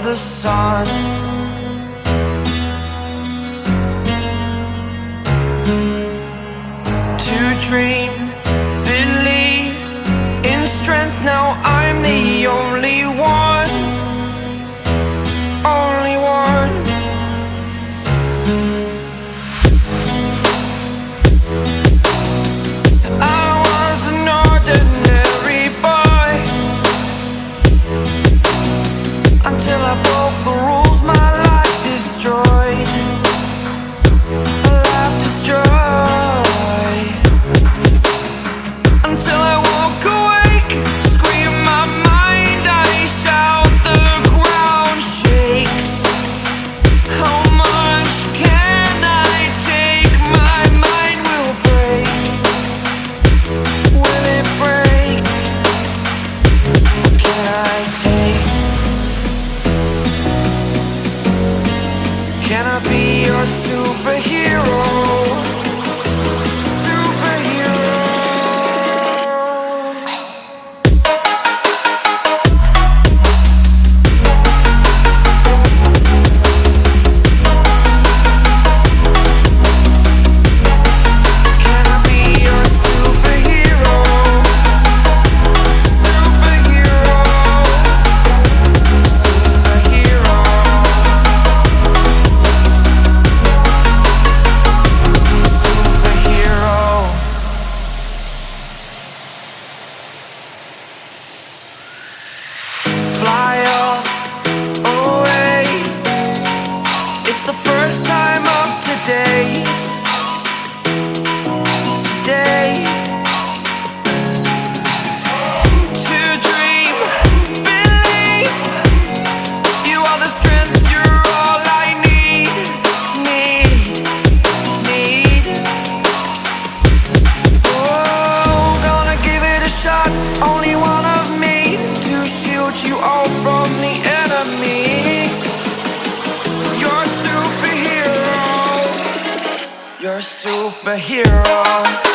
the sun. To dream, believe in strength. Now I'm the only one, only one. I was an ordinary boy until I broke the rules. My life destroyed, a life destroyed. Until I woke awake, scream my mind, I shout, the ground shakes. How much can I take? My mind will break. Will it break? Can I take? Can I be your superhero? Fly away. It's the first time of today. Today. To dream, believe. You are the strength, you're all I need. Oh, gonna give it a shot. Only one of me to shield you all from the enemy. You're a superhero. You're a superhero.